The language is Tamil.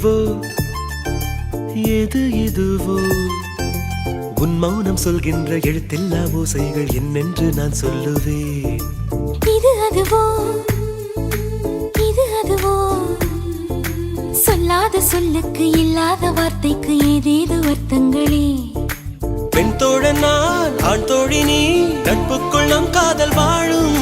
இதுவோ எது இதுவோ உன் மௌனம் சொல்கின்ற எழுத்தில்லா ஓசைகள் என்னென்று நான் சொல்லுவேன். இது அதுவோ இது அதுவோ சொல்லாத சொல்லுக்கு இல்லாத வார்த்தைக்கு ஏதேது அர்த்தங்களே. பெண் தோழன் நான் ஆண் தோழி நீ நட்புக்குள் நம் காதல் வாழும்.